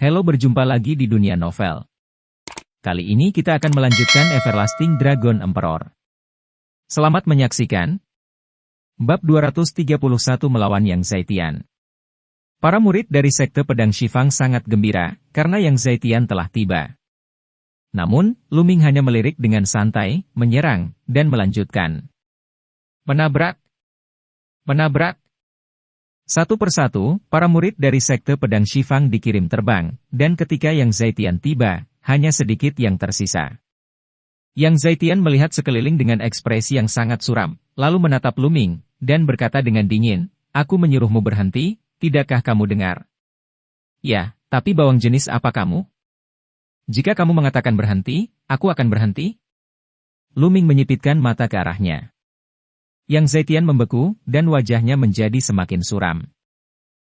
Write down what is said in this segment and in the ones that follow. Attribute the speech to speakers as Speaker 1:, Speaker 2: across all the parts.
Speaker 1: Halo, berjumpa lagi di dunia novel. Kali ini kita akan melanjutkan Everlasting Dragon Emperor. Selamat menyaksikan. Bab 231 melawan Yang Zaitian. Para murid dari sekte pedang Shifang sangat gembira, karena Yang Zaitian telah tiba. Namun, Lu Ming hanya melirik dengan santai, menyerang, dan melanjutkan. Menabrak. Menabrak. Satu persatu, para murid dari sekte pedang Shifang dikirim terbang, dan ketika Yang Zaitian tiba, hanya sedikit yang tersisa. Yang Zaitian melihat sekeliling dengan ekspresi yang sangat suram, lalu menatap Lu Ming, dan berkata dengan dingin, "Aku menyuruhmu berhenti, tidakkah kamu dengar?" "Ya, tapi bawang jenis apa kamu? Jika kamu mengatakan berhenti, aku akan berhenti." Lu Ming menyipitkan mata ke arahnya. Yang Zaitian membeku, dan wajahnya menjadi semakin suram.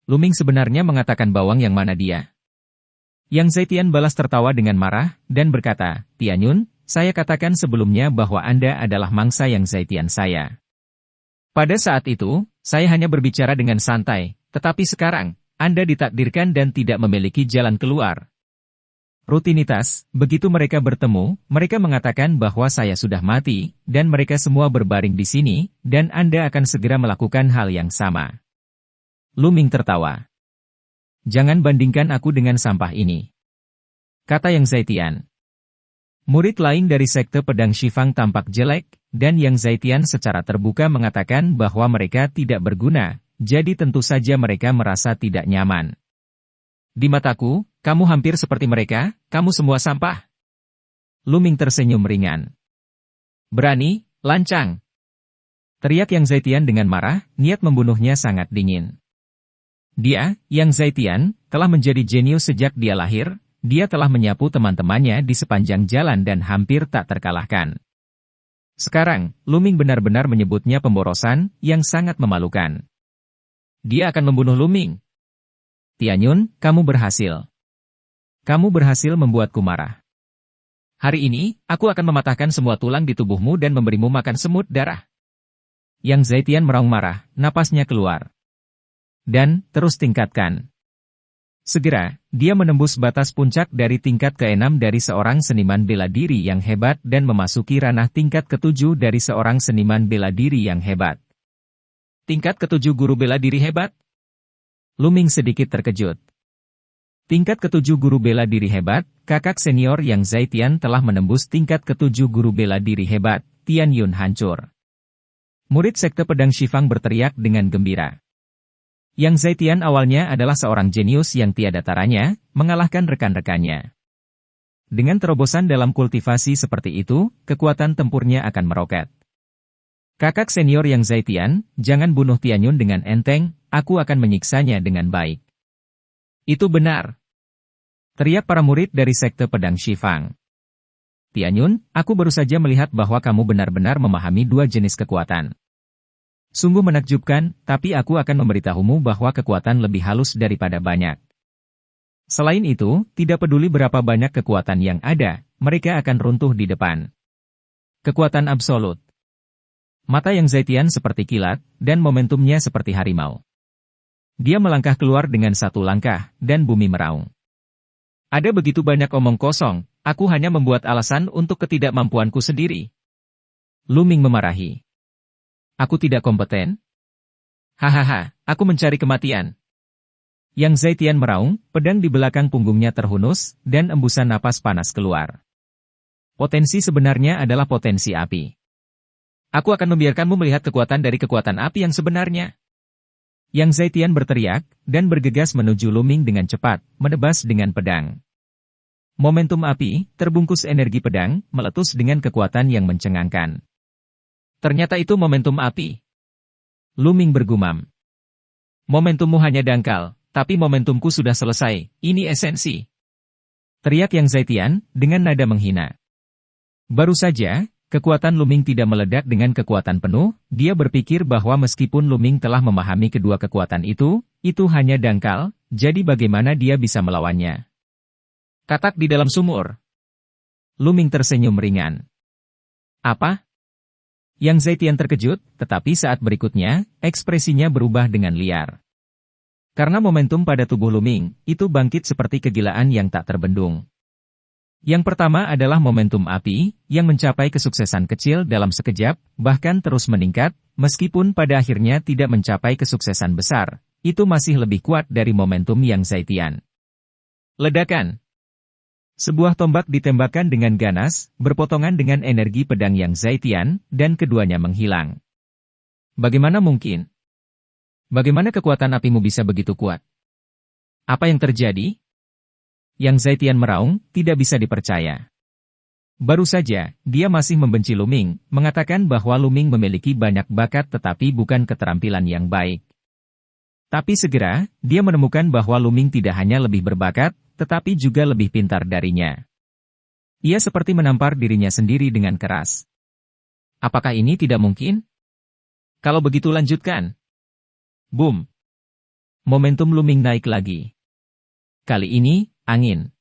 Speaker 1: Lu Ming sebenarnya mengatakan bawang yang mana dia? Yang Zaitian balas tertawa dengan marah, dan berkata, "Tianyun, saya katakan sebelumnya bahwa Anda adalah mangsa Yang Zaitian saya. Pada saat itu, saya hanya berbicara dengan santai, tetapi sekarang, Anda ditakdirkan dan tidak memiliki jalan keluar." Rutinitas, begitu mereka bertemu, mereka mengatakan bahwa saya sudah mati, dan mereka semua berbaring di sini, dan Anda akan segera melakukan hal yang sama. Lu Ming tertawa. "Jangan bandingkan aku dengan sampah ini," kata Yang Zaitian. Murid lain dari sekte pedang Shifang tampak jelek, dan Yang Zaitian secara terbuka mengatakan bahwa mereka tidak berguna, jadi tentu saja mereka merasa tidak nyaman. "Di mataku, kamu hampir seperti mereka, kamu semua sampah." Lu Ming tersenyum ringan. "Berani, lancang!" teriak Yang Zaitian dengan marah, niat membunuhnya sangat dingin. Dia, Yang Zaitian, telah menjadi jenius sejak dia lahir, dia telah menyapu teman-temannya di sepanjang jalan dan hampir tak terkalahkan. Sekarang, Lu Ming benar-benar menyebutnya pemborosan, yang sangat memalukan. Dia akan membunuh Lu Ming. "Tianyun, kamu berhasil. Kamu berhasil membuatku marah. Hari ini, aku akan mematahkan semua tulang di tubuhmu dan memberimu makan semut darah." Yang Zaitian meraung marah, napasnya keluar. Dan, terus tingkatkan. Segera, dia menembus batas puncak dari tingkat ke-6 dari seorang seniman bela diri yang hebat dan memasuki ranah tingkat ke-7 dari seorang seniman bela diri yang hebat. Tingkat ke-7 guru bela diri hebat? Lu Ming sedikit terkejut. Tingkat ke-7 guru bela diri hebat, kakak senior Yang Zaitian telah menembus tingkat ke-7 guru bela diri hebat, Tianyun hancur. Murid sekte pedang Shifang berteriak dengan gembira. Yang Zaitian awalnya adalah seorang jenius yang tiada taranya, mengalahkan rekan-rekannya. Dengan terobosan dalam kultivasi seperti itu, kekuatan tempurnya akan meroket. "Kakak senior Yang Zaitian, jangan bunuh Tianyun dengan enteng, aku akan menyiksanya dengan baik." "Itu benar," teriak para murid dari sekte pedang Shifang. "Tianyun, aku baru saja melihat bahwa kamu benar-benar memahami dua jenis kekuatan. Sungguh menakjubkan, tapi aku akan memberitahumu bahwa kekuatan lebih halus daripada banyak. Selain itu, tidak peduli berapa banyak kekuatan yang ada, mereka akan runtuh di depan. Kekuatan absolut." Mata Yang Zaitian seperti kilat, dan momentumnya seperti harimau. Dia melangkah keluar dengan satu langkah, dan bumi meraung. "Ada begitu banyak omong kosong, aku hanya membuat alasan untuk ketidakmampuanku sendiri." Lu Ming memarahi. "Aku tidak kompeten? Hahaha, aku mencari kematian." Yang Zaitian meraung, pedang di belakang punggungnya terhunus, dan embusan napas panas keluar. "Potensi sebenarnya adalah potensi api. Aku akan membiarkanmu melihat kekuatan dari kekuatan api yang sebenarnya." Yang Zaitian berteriak, dan bergegas menuju Lu Ming dengan cepat, menebas dengan pedang. Momentum api, terbungkus energi pedang, meletus dengan kekuatan yang mencengangkan. "Ternyata itu momentum api." Lu Ming bergumam. "Momentummu hanya dangkal, tapi momentumku sudah selesai, ini esensi," teriak Yang Zaitian, dengan nada menghina. Baru saja, kekuatan Lu Ming tidak meledak dengan kekuatan penuh, dia berpikir bahwa meskipun Lu Ming telah memahami kedua kekuatan itu hanya dangkal, jadi bagaimana dia bisa melawannya? "Katak di dalam sumur." Lu Ming tersenyum ringan. "Apa?" Yang Zaitian terkejut, tetapi saat berikutnya, ekspresinya berubah dengan liar. Karena momentum pada tubuh Luming, itu bangkit seperti kegilaan yang tak terbendung. Yang pertama adalah momentum api, yang mencapai kesuksesan kecil dalam sekejap, bahkan terus meningkat, meskipun pada akhirnya tidak mencapai kesuksesan besar, itu masih lebih kuat dari momentum Yang Zaitian. Ledakan. Sebuah tombak ditembakkan dengan ganas, berpotongan dengan energi pedang Yang Zaitian, dan keduanya menghilang. Bagaimana mungkin? Bagaimana kekuatan apimu bisa begitu kuat? Apa yang terjadi? Yang Zaitian meraung, tidak bisa dipercaya. Baru saja, dia masih membenci Luming, mengatakan bahwa Luming memiliki banyak bakat tetapi bukan keterampilan yang baik. Tapi segera, dia menemukan bahwa Luming tidak hanya lebih berbakat, tetapi juga lebih pintar darinya. Ia seperti menampar dirinya sendiri dengan keras. Apakah ini tidak mungkin? Kalau begitu lanjutkan. Boom! Momentum Luming naik lagi. Kali ini, angin.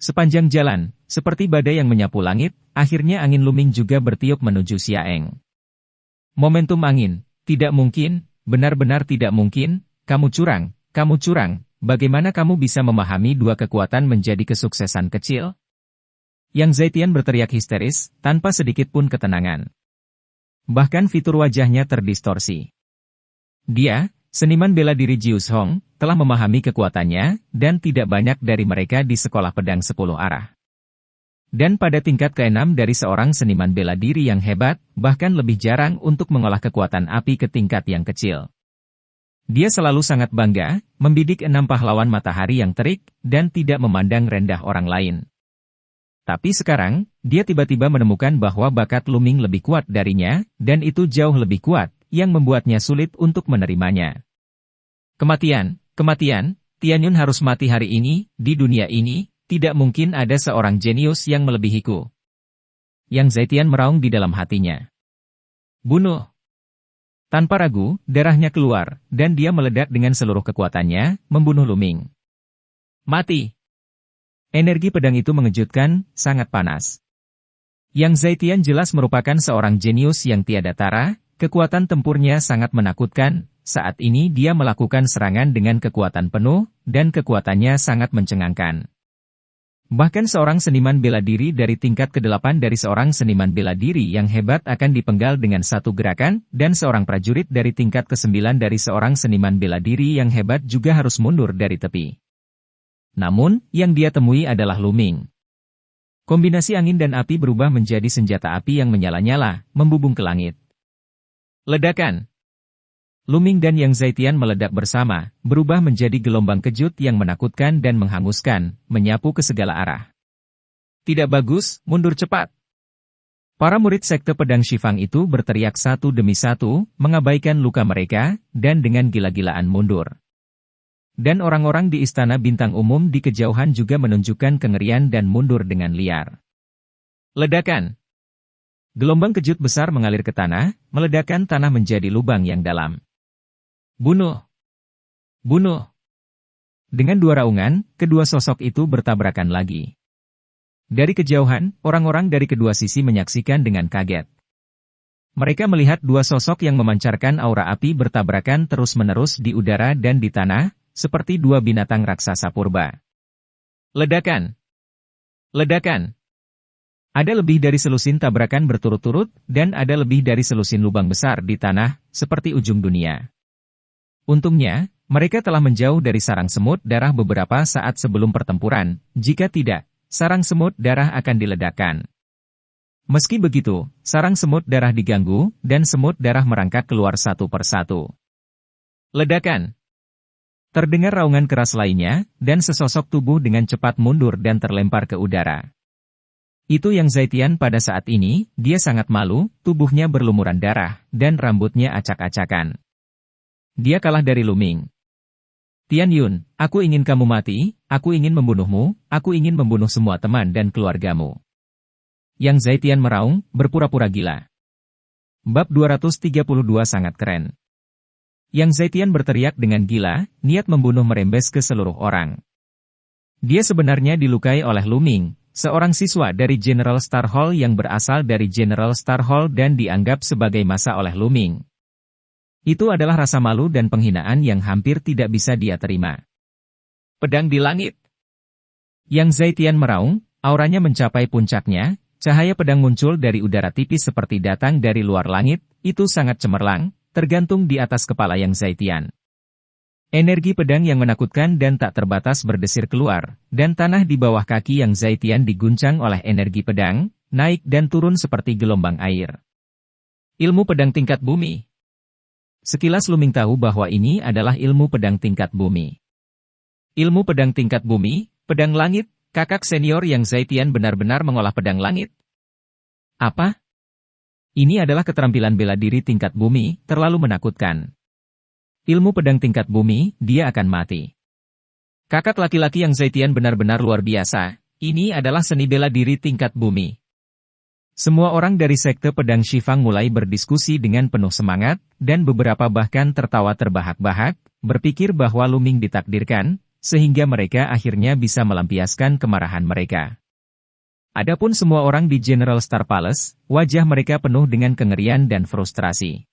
Speaker 1: Sepanjang jalan, seperti badai yang menyapu langit, akhirnya angin Luming juga bertiup menuju Xiaeng. Momentum angin, tidak mungkin, benar-benar tidak mungkin, kamu curang, bagaimana kamu bisa memahami dua kekuatan menjadi kesuksesan kecil? Yang Zaitian berteriak histeris, tanpa sedikit pun ketenangan. Bahkan fitur wajahnya terdistorsi. Dia, seniman bela diri Jius Hong, telah memahami kekuatannya, dan tidak banyak dari mereka di sekolah pedang 10 arah. Dan pada tingkat ke-6 dari seorang seniman bela diri yang hebat, bahkan lebih jarang untuk mengolah kekuatan api ke tingkat yang kecil. Dia selalu sangat bangga, membidik 6 pahlawan matahari yang terik, dan tidak memandang rendah orang lain. Tapi sekarang, dia tiba-tiba menemukan bahwa bakat Luming lebih kuat darinya, dan itu jauh lebih kuat, yang membuatnya sulit untuk menerimanya. Kematian, Tianyun harus mati hari ini, di dunia ini, tidak mungkin ada seorang jenius yang melebihiku. Yang Zaitian meraung di dalam hatinya. Bunuh! Tanpa ragu, darahnya keluar, dan dia meledak dengan seluruh kekuatannya, membunuh Luming. Mati! Energi pedang itu mengejutkan, sangat panas. Yang Zaitian jelas merupakan seorang jenius yang tiada tara, kekuatan tempurnya sangat menakutkan, saat ini dia melakukan serangan dengan kekuatan penuh, dan kekuatannya sangat mencengangkan. Bahkan seorang seniman bela diri dari tingkat ke-8 dari seorang seniman bela diri yang hebat akan dipenggal dengan satu gerakan, dan seorang prajurit dari tingkat ke-9 dari seorang seniman bela diri yang hebat juga harus mundur dari tepi. Namun, yang dia temui adalah Luming. Kombinasi angin dan api berubah menjadi senjata api yang menyala-nyala, membubung ke langit. Ledakan. Luming dan Yang Zaitian meledak bersama, berubah menjadi gelombang kejut yang menakutkan dan menghanguskan, menyapu ke segala arah. Tidak bagus, mundur cepat. Para murid sekte pedang Shifang itu berteriak satu demi satu, mengabaikan luka mereka, dan dengan gila-gilaan mundur. Dan orang-orang di Istana Bintang Umum di kejauhan juga menunjukkan kengerian dan mundur dengan liar. Ledakan. Gelombang kejut besar mengalir ke tanah, meledakkan tanah menjadi lubang yang dalam. Bunuh! Bunuh! Dengan dua raungan, kedua sosok itu bertabrakan lagi. Dari kejauhan, orang-orang dari kedua sisi menyaksikan dengan kaget. Mereka melihat dua sosok yang memancarkan aura api bertabrakan terus-menerus di udara dan di tanah, seperti dua binatang raksasa purba. Ledakan! Ledakan! Ada lebih dari selusin tabrakan berturut-turut, dan ada lebih dari selusin lubang besar di tanah, seperti ujung dunia. Untungnya, mereka telah menjauh dari sarang semut darah beberapa saat sebelum pertempuran, jika tidak, sarang semut darah akan diledakkan. Meski begitu, sarang semut darah diganggu, dan semut darah merangkak keluar satu persatu. Ledakan! Terdengar raungan keras lainnya, dan sesosok tubuh dengan cepat mundur dan terlempar ke udara. Itu Yang Zaitian pada saat ini, dia sangat malu, tubuhnya berlumuran darah, dan rambutnya acak-acakan. Dia kalah dari Luming. Tianyun, aku ingin kamu mati, aku ingin membunuhmu, aku ingin membunuh semua teman dan keluargamu. Yang Zaitian meraung, berpura-pura gila. Bab 232 sangat keren. Yang Zaitian berteriak dengan gila, niat membunuh merembes ke seluruh orang. Dia sebenarnya dilukai oleh Luming, seorang siswa dari General Star Hall yang berasal dari General Star Hall dan dianggap sebagai massa oleh Luming. Itu adalah rasa malu dan penghinaan yang hampir tidak bisa dia terima. Pedang di langit. Yang Zaitian meraung, auranya mencapai puncaknya, cahaya pedang muncul dari udara tipis seperti datang dari luar langit, itu sangat cemerlang, tergantung di atas kepala Yang Zaitian. Energi pedang yang menakutkan dan tak terbatas berdesir keluar, dan tanah di bawah kaki Yang Zaitian diguncang oleh energi pedang, naik dan turun seperti gelombang air. Ilmu pedang tingkat bumi. Sekilas Luming tahu bahwa ini adalah ilmu pedang tingkat bumi. Ilmu pedang tingkat bumi, pedang langit, kakak senior Yang Zaitian benar-benar mengolah pedang langit. Apa? Ini adalah keterampilan bela diri tingkat bumi, terlalu menakutkan. Ilmu pedang tingkat bumi, dia akan mati. Kakak laki-laki Yang Zaitian benar-benar luar biasa, ini adalah seni bela diri tingkat bumi. Semua orang dari sekte pedang Shifang mulai berdiskusi dengan penuh semangat, dan beberapa bahkan tertawa terbahak-bahak, berpikir bahwa Luming ditakdirkan, sehingga mereka akhirnya bisa melampiaskan kemarahan mereka. Adapun semua orang di General Star Palace, wajah mereka penuh dengan kengerian dan frustrasi.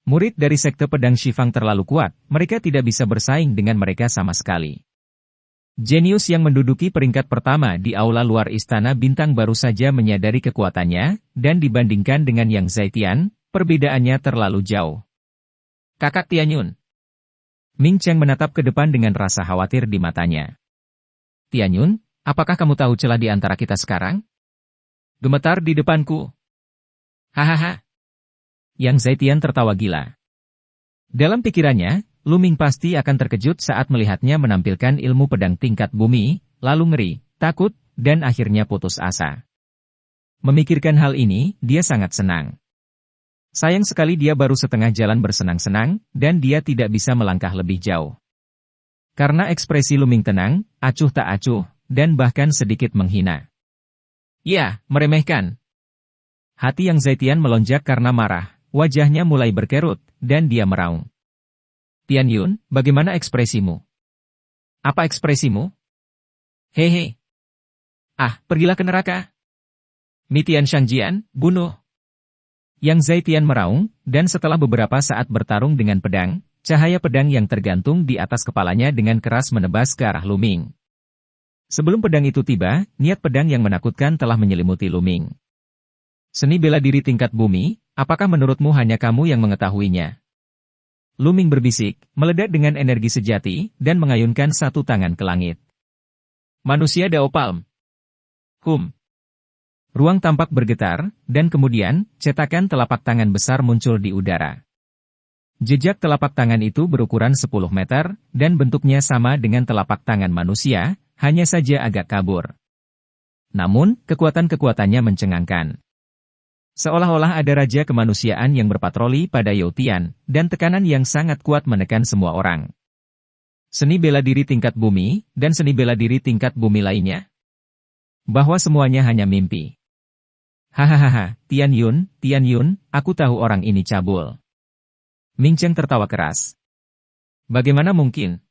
Speaker 1: Murid dari sekte pedang Shifang terlalu kuat, mereka tidak bisa bersaing dengan mereka sama sekali. Jenius yang menduduki peringkat pertama di aula luar istana bintang baru saja menyadari kekuatannya, dan dibandingkan dengan Yang Zaitian, perbedaannya terlalu jauh. Kakak Tianyun. Ming Cheng menatap ke depan dengan rasa khawatir di matanya. Tianyun, apakah kamu tahu celah di antara kita sekarang? Gemetar di depanku. Hahaha. Yang Zaitian tertawa gila. Dalam pikirannya, Luming pasti akan terkejut saat melihatnya menampilkan ilmu pedang tingkat bumi, lalu ngeri, takut, dan akhirnya putus asa. Memikirkan hal ini, dia sangat senang. Sayang sekali dia baru setengah jalan bersenang-senang, dan dia tidak bisa melangkah lebih jauh. Karena ekspresi Luming tenang, acuh tak acuh, dan bahkan sedikit menghina. Ya, meremehkan. Hati Yang Zaitian melonjak karena marah, wajahnya mulai berkerut, dan dia meraung. Tianyun, bagaimana ekspresimu? Apa ekspresimu? Hehe. Ah, pergilah ke neraka. Mitian Shangjian, bunuh. Yang Zaitian meraung, dan setelah beberapa saat bertarung dengan pedang, cahaya pedang yang tergantung di atas kepalanya dengan keras menebas ke arah Luming. Sebelum pedang itu tiba, niat pedang yang menakutkan telah menyelimuti Luming. Seni bela diri tingkat bumi, apakah menurutmu hanya kamu yang mengetahuinya? Luming berbisik, meledak dengan energi sejati, dan mengayunkan satu tangan ke langit. Manusia Dao Palm. Ruang tampak bergetar, dan kemudian, cetakan telapak tangan besar muncul di udara. Jejak telapak tangan itu berukuran 10 meter, dan bentuknya sama dengan telapak tangan manusia, hanya saja agak kabur. Namun, kekuatan-kekuatannya mencengangkan. Seolah-olah ada raja kemanusiaan yang berpatroli pada Youtian, dan tekanan yang sangat kuat menekan semua orang. Seni bela diri tingkat bumi, dan seni bela diri tingkat bumi lainnya. Bahwa semuanya hanya mimpi. Hahaha, Tianyun, aku tahu orang ini cabul. Ming Cheng tertawa keras. Bagaimana mungkin?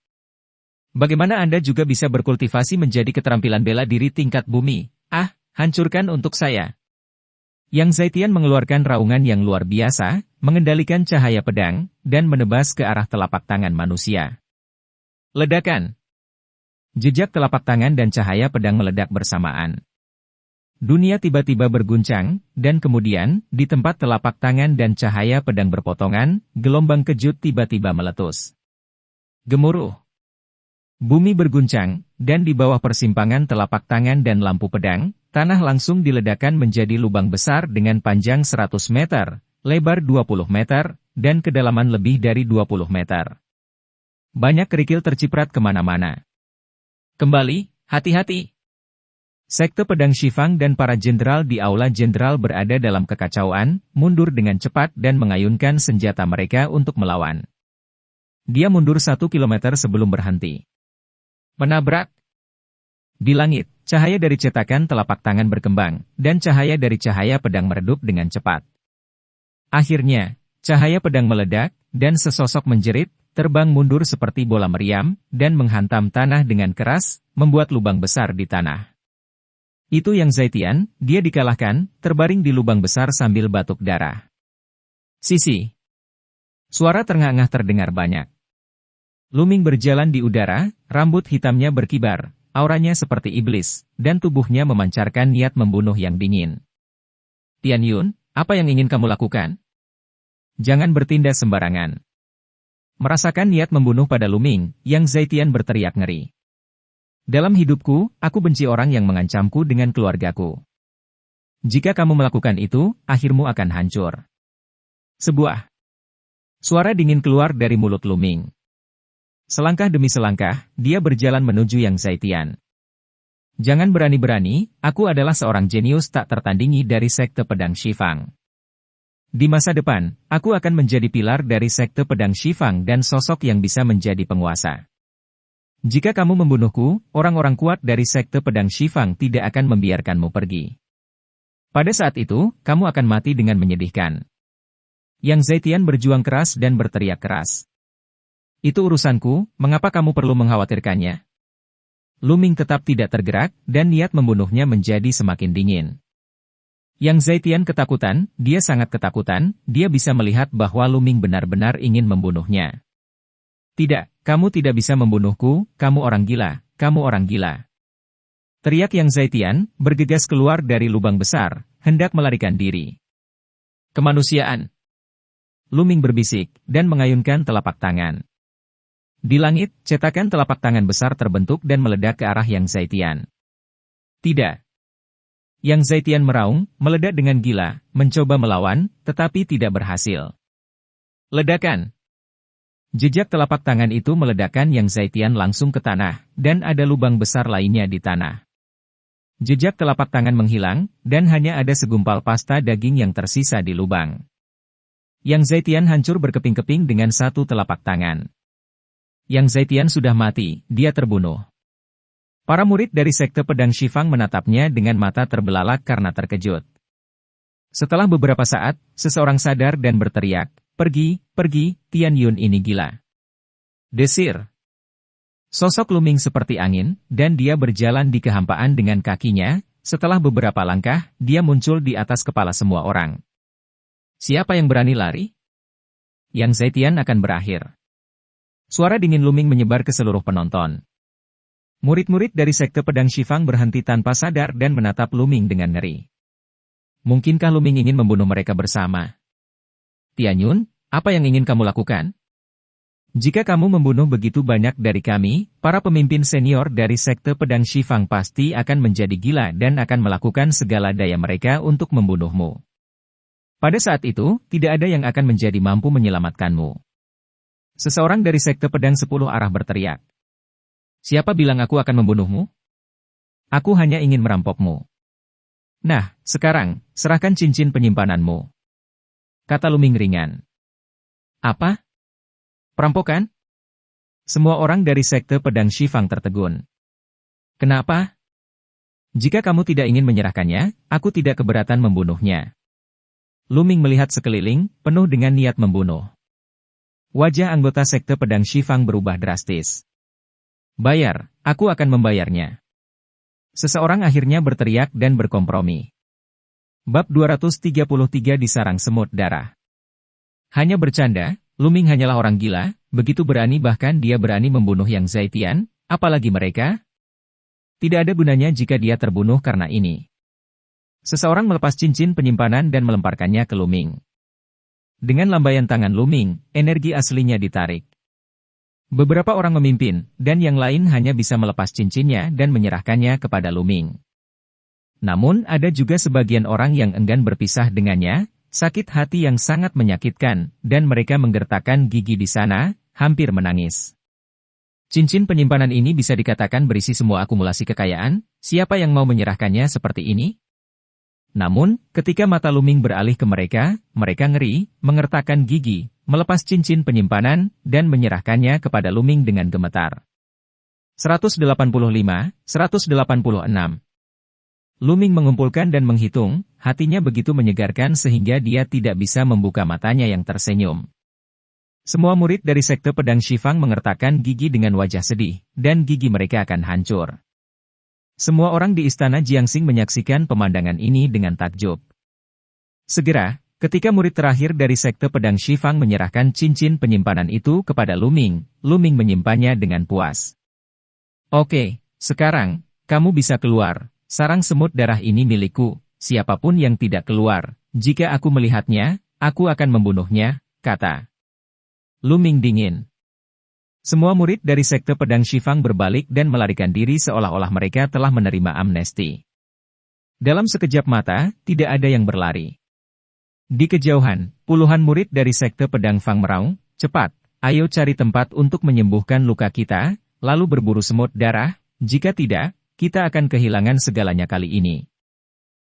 Speaker 1: Bagaimana Anda juga bisa berkultivasi menjadi keterampilan bela diri tingkat bumi? Ah, hancurkan untuk saya. Yang Zaitian mengeluarkan raungan yang luar biasa, mengendalikan cahaya pedang, dan menebas ke arah telapak tangan manusia. Ledakan. Jejak telapak tangan dan cahaya pedang meledak bersamaan. Dunia tiba-tiba berguncang, dan kemudian, di tempat telapak tangan dan cahaya pedang berpotongan, gelombang kejut tiba-tiba meletus. Gemuruh. Bumi berguncang, dan di bawah persimpangan telapak tangan dan lampu pedang, tanah langsung diledakkan menjadi lubang besar dengan panjang 100 meter, lebar 20 meter, dan kedalaman lebih dari 20 meter. Banyak kerikil terciprat kemana-mana. Kembali, hati-hati. Sekte pedang Shifang dan para jenderal di aula jenderal berada dalam kekacauan, mundur dengan cepat dan mengayunkan senjata mereka untuk melawan. Dia mundur 1 kilometer sebelum berhenti. Menabrak. Di langit, cahaya dari cetakan telapak tangan berkembang, dan cahaya dari cahaya pedang meredup dengan cepat. Akhirnya, cahaya pedang meledak, dan sesosok menjerit, terbang mundur seperti bola meriam, dan menghantam tanah dengan keras, membuat lubang besar di tanah. Itu Yang Zaitian, dia dikalahkan, terbaring di lubang besar sambil batuk darah. Sisi. Suara terengah-engah terdengar banyak. Luming berjalan di udara, rambut hitamnya berkibar, auranya seperti iblis, dan tubuhnya memancarkan niat membunuh yang dingin. Tian Yun, apa yang ingin kamu lakukan? Jangan bertindak sembarangan. Merasakan niat membunuh pada Luming, Yang Zaitian berteriak ngeri. Dalam hidupku, aku benci orang yang mengancamku dengan keluargaku. Jika kamu melakukan itu, akhirmu akan hancur. Sebuah suara dingin keluar dari mulut Luming. Selangkah demi selangkah, dia berjalan menuju Yang Zaitian. Jangan berani-berani, aku adalah seorang jenius tak tertandingi dari sekte pedang Shifang. Di masa depan, aku akan menjadi pilar dari sekte pedang Shifang dan sosok yang bisa menjadi penguasa. Jika kamu membunuhku, orang-orang kuat dari sekte pedang Shifang tidak akan membiarkanmu pergi. Pada saat itu, kamu akan mati dengan menyedihkan. Yang Zaitian berjuang keras dan berteriak keras. Itu urusanku, mengapa kamu perlu mengkhawatirkannya? Luming tetap tidak tergerak, dan niat membunuhnya menjadi semakin dingin. Yang Zaitian ketakutan, dia sangat ketakutan, dia bisa melihat bahwa Luming benar-benar ingin membunuhnya. Tidak, kamu tidak bisa membunuhku, kamu orang gila, kamu orang gila. Teriak Yang Zaitian, bergegas keluar dari lubang besar, hendak melarikan diri. Kemanusiaan. Luming berbisik, dan mengayunkan telapak tangan. Di langit, cetakan telapak tangan besar terbentuk dan meledak ke arah Yang Zaitian. Tidak. Yang Zaitian meraung, meledak dengan gila, mencoba melawan, tetapi tidak berhasil. Ledakan. Jejak telapak tangan itu meledakkan Yang Zaitian langsung ke tanah, dan ada lubang besar lainnya di tanah. Jejak telapak tangan menghilang, dan hanya ada segumpal pasta daging yang tersisa di lubang. Yang Zaitian hancur berkeping-keping dengan satu telapak tangan. Yang Zaitian sudah mati, dia terbunuh. Para murid dari sekte pedang Shifang menatapnya dengan mata terbelalak karena terkejut. Setelah beberapa saat, seseorang sadar dan berteriak, "Pergi, pergi, Tian Yun ini gila." Desir. Sosok Luming seperti angin, dan dia berjalan di kehampaan dengan kakinya. Setelah beberapa langkah, dia muncul di atas kepala semua orang. Siapa yang berani lari? Yang Zaitian akan berakhir. Suara dingin Luming menyebar ke seluruh penonton. Murid-murid dari sekte pedang Shifang berhenti tanpa sadar dan menatap Luming dengan ngeri. Mungkinkah Luming ingin membunuh mereka bersama? Tian Yun, apa yang ingin kamu lakukan? Jika kamu membunuh begitu banyak dari kami, para pemimpin senior dari sekte pedang Shifang pasti akan menjadi gila dan akan melakukan segala daya mereka untuk membunuhmu. Pada saat itu, tidak ada yang akan menjadi mampu menyelamatkanmu. Seseorang dari sekte pedang 10 arah berteriak. Siapa bilang aku akan membunuhmu? Aku hanya ingin merampokmu. Nah, sekarang, serahkan cincin penyimpananmu. Kata Luming ringan. Apa? Perampokan? Semua orang dari sekte pedang Shifang tertegun. Kenapa? Jika kamu tidak ingin menyerahkannya, aku tidak keberatan membunuhnya. Luming melihat sekeliling, penuh dengan niat membunuh. Wajah anggota sekte pedang Shifang berubah drastis. Bayar, aku akan membayarnya. Seseorang akhirnya berteriak dan berkompromi. Bab 233 disarang semut darah. Hanya bercanda, Luming hanyalah orang gila, begitu berani bahkan dia berani membunuh Yang Zaitian, apalagi mereka? Tidak ada gunanya jika dia terbunuh karena ini. Seseorang melepas cincin penyimpanan dan melemparkannya ke Luming. Dengan lambaian tangan Luming, energi aslinya ditarik. Beberapa orang memimpin, dan yang lain hanya bisa melepas cincinnya dan menyerahkannya kepada Luming. Namun ada juga sebagian orang yang enggan berpisah dengannya, sakit hati yang sangat menyakitkan, dan mereka menggertakkan gigi di sana, hampir menangis. Cincin penyimpanan ini bisa dikatakan berisi semua akumulasi kekayaan, siapa yang mau menyerahkannya seperti ini? Namun, ketika mata Luming beralih ke mereka, mereka ngeri, mengertakkan gigi, melepas cincin penyimpanan, dan menyerahkannya kepada Luming dengan gemetar. 185, 186. Luming mengumpulkan dan menghitung, hatinya begitu menyegarkan sehingga dia tidak bisa membuka matanya yang tersenyum. Semua murid dari sekte pedang Shifang mengertakkan gigi dengan wajah sedih, dan gigi mereka akan hancur. Semua orang di istana Jiangxing menyaksikan pemandangan ini dengan takjub. Segera, Ketika murid terakhir dari Sekte Pedang Shifang menyerahkan cincin penyimpanan itu kepada Luming, Luming menyimpannya dengan puas. Oke, sekarang, kamu bisa keluar. Sarang semut darah ini milikku. Siapapun yang tidak keluar, jika aku melihatnya, aku akan membunuhnya, kata Luming dingin. Semua murid dari Sekte Pedang Shifang berbalik dan melarikan diri seolah-olah mereka telah menerima amnesti. Dalam sekejap mata, tidak ada yang berlari. Di kejauhan, puluhan murid dari Sekte Pedang Fang meraung, cepat, ayo cari tempat untuk menyembuhkan luka kita, lalu berburu semut darah, jika tidak, kita akan kehilangan segalanya kali ini.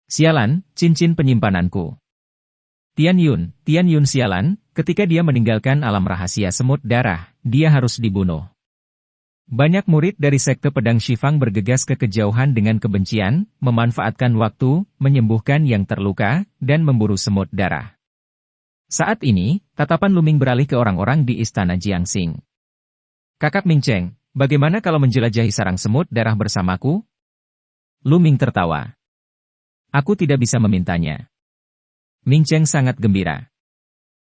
Speaker 1: Sialan, cincin penyimpananku. Tian Yun sialan, ketika dia meninggalkan alam rahasia semut darah, dia harus dibunuh. Banyak murid dari Sekte Pedang Shifang bergegas ke kejauhan dengan kebencian, memanfaatkan waktu, menyembuhkan yang terluka, dan memburu semut darah. Saat ini, tatapan Luming beralih ke orang-orang di istana Jiangxing. Kakak Ming Cheng, bagaimana kalau menjelajahi sarang semut darah bersamaku? Luming tertawa. Aku tidak bisa memintanya. Ming Cheng sangat gembira.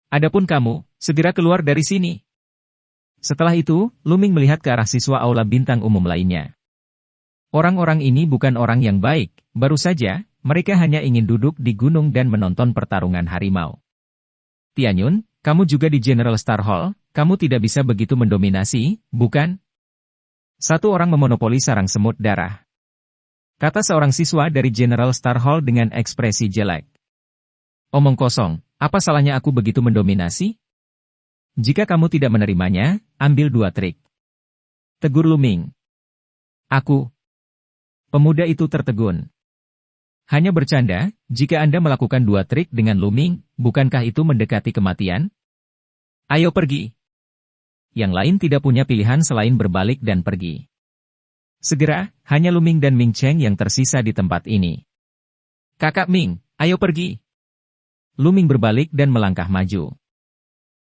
Speaker 1: Adapun kamu, segera keluar dari sini. Setelah itu, Luming melihat ke arah siswa aula bintang umum lainnya. Orang-orang ini bukan orang yang baik, baru saja, mereka hanya ingin duduk di gunung dan menonton pertarungan harimau. Tianyun, kamu juga di General Star Hall, kamu tidak bisa begitu mendominasi, bukan? Satu orang memonopoli sarang semut darah. Kata seorang siswa dari General Star Hall dengan ekspresi jelek. Omong kosong, apa salahnya aku begitu mendominasi? Jika kamu tidak menerimanya, ambil 2 trik. Tegur Luming. Aku. Pemuda itu tertegun. Hanya bercanda, jika Anda melakukan 2 trik dengan Luming, bukankah itu mendekati kematian? Ayo pergi. Yang lain tidak punya pilihan selain berbalik dan pergi. Segera, hanya Luming dan Ming Cheng yang tersisa di tempat ini. Kakak Ming, ayo pergi. Luming berbalik dan melangkah maju.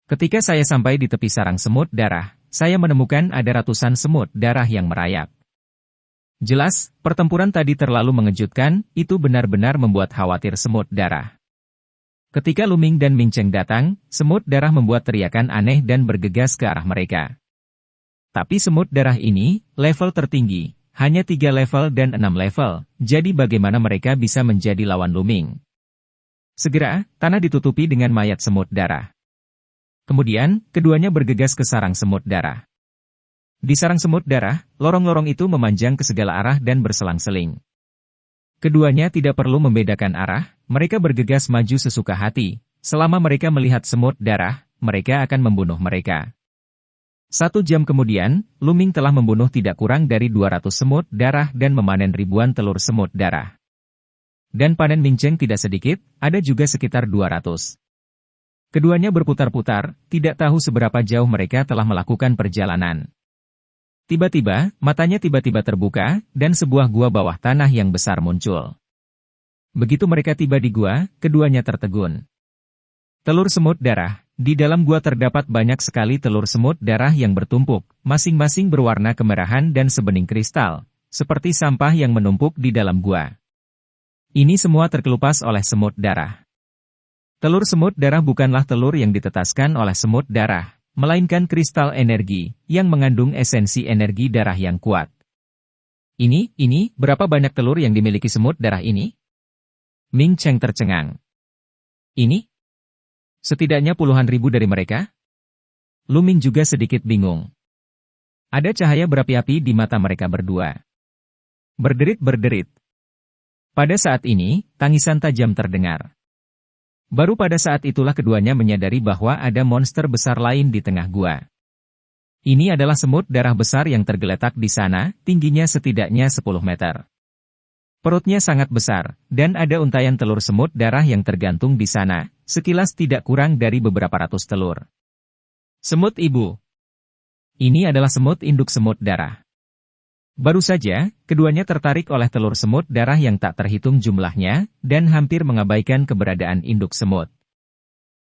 Speaker 1: Ketika saya sampai di tepi sarang semut darah, saya menemukan ada ratusan semut darah yang merayap. Jelas, pertempuran tadi terlalu mengejutkan, itu benar-benar membuat khawatir semut darah. Ketika Luming dan Ming Cheng datang, semut darah membuat teriakan aneh dan bergegas ke arah mereka. Tapi semut darah ini, level tertinggi, hanya 3 level dan 6 level, jadi bagaimana mereka bisa menjadi lawan Luming? Segera, tanah ditutupi dengan mayat semut darah. Kemudian, keduanya bergegas ke sarang semut darah. Di sarang semut darah, lorong-lorong itu memanjang ke segala arah dan berselang-seling. Keduanya tidak perlu membedakan arah, mereka bergegas maju sesuka hati. Selama mereka melihat semut darah, mereka akan membunuh mereka. 1 jam kemudian, Luming telah membunuh tidak kurang dari 200 semut darah dan memanen ribuan telur semut darah. Dan panen Ming Cheng tidak sedikit, ada juga sekitar 200. Keduanya berputar-putar, tidak tahu seberapa jauh mereka telah melakukan perjalanan. Tiba-tiba, matanya tiba-tiba terbuka, dan sebuah gua bawah tanah yang besar muncul. Begitu mereka tiba di gua, keduanya tertegun. Telur semut darah, di dalam gua terdapat banyak sekali telur semut darah yang bertumpuk, masing-masing berwarna kemerahan dan sebening kristal, seperti sampah yang menumpuk di dalam gua. Ini semua terkelupas oleh semut darah. Telur semut darah bukanlah telur yang ditetaskan oleh semut darah, melainkan kristal energi, yang mengandung esensi energi darah yang kuat. Ini, berapa banyak telur yang dimiliki semut darah ini? Ming Cheng tercengang. Ini? Setidaknya puluhan ribu dari mereka? Luming juga sedikit bingung. Ada cahaya berapi-api di mata mereka berdua. Berderit-berderit. Pada saat ini, tangisan tajam terdengar. Baru pada saat itulah keduanya menyadari bahwa ada monster besar lain di tengah gua. Ini adalah semut darah besar yang tergeletak di sana, tingginya setidaknya 10 meter. Perutnya sangat besar, dan ada untayan telur semut darah yang tergantung di sana, sekilas tidak kurang dari beberapa ratus telur. Semut ibu. Ini adalah semut induk semut darah. Baru saja, keduanya tertarik oleh telur semut darah yang tak terhitung jumlahnya, dan hampir mengabaikan keberadaan induk semut.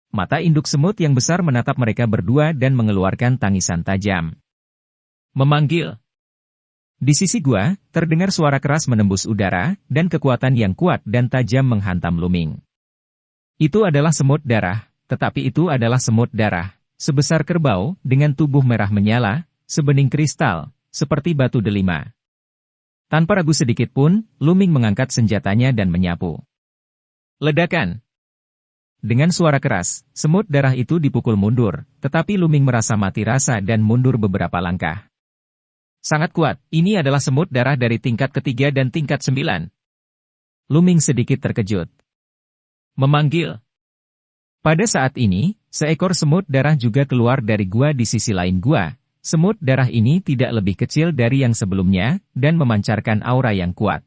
Speaker 1: Mata induk semut yang besar menatap mereka berdua dan mengeluarkan tangisan tajam. Memanggil. Di sisi gua, terdengar suara keras menembus udara, dan kekuatan yang kuat dan tajam menghantam Luming. Itu adalah semut darah, tetapi itu adalah semut darah, sebesar kerbau, dengan tubuh merah menyala, sebening kristal, seperti batu delima. Tanpa ragu sedikit pun, Luming mengangkat senjatanya dan menyapu. Ledakan! Dengan suara keras, semut darah itu dipukul mundur, tetapi Luming merasa mati rasa dan mundur beberapa langkah. Sangat kuat, ini adalah semut darah dari tingkat ketiga dan tingkat 9. Luming sedikit terkejut. Memanggil. Pada saat ini, seekor semut darah juga keluar dari gua di sisi lain gua. Semut darah ini tidak lebih kecil dari yang sebelumnya, dan memancarkan aura yang kuat.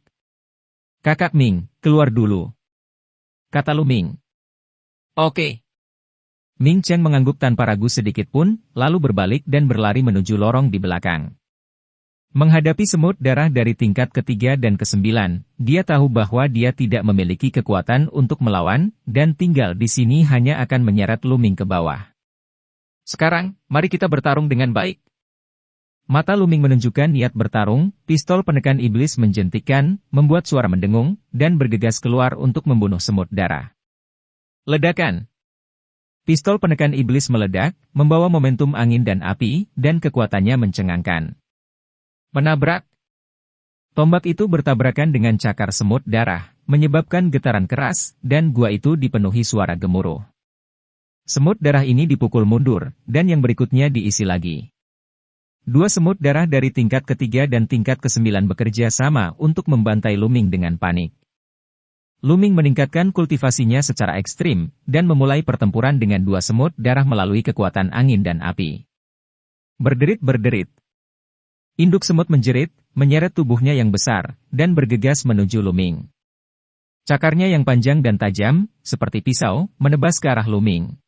Speaker 1: Kakak Ming, keluar dulu, kata Luming. Oke. Ming Chen mengangguk tanpa ragu sedikit pun, lalu berbalik dan berlari menuju lorong di belakang. Menghadapi semut darah dari tingkat ketiga dan ke-9, dia tahu bahwa dia tidak memiliki kekuatan untuk melawan, dan tinggal di sini hanya akan menyeret Luming ke bawah. Sekarang, mari kita bertarung dengan baik. Mata Luming menunjukkan niat bertarung, pistol penekan iblis menjentikkan, membuat suara mendengung, dan bergegas keluar untuk membunuh semut darah. Ledakan. Pistol penekan iblis meledak, membawa momentum angin dan api, dan kekuatannya mencengangkan. Menabrak. Tombak itu bertabrakan dengan cakar semut darah, menyebabkan getaran keras, dan gua itu dipenuhi suara gemuruh. Semut darah ini dipukul mundur, dan yang berikutnya diisi lagi. Dua semut darah dari tingkat ketiga dan tingkat ke-9 bekerja sama untuk membantai Luming dengan panik. Luming meningkatkan kultivasinya secara ekstrim, dan memulai pertempuran dengan dua semut darah melalui kekuatan angin dan api. Berderit-berderit. Induk semut menjerit, menyeret tubuhnya yang besar, dan bergegas menuju Luming. Cakarnya yang panjang dan tajam, seperti pisau, menebas ke arah Luming.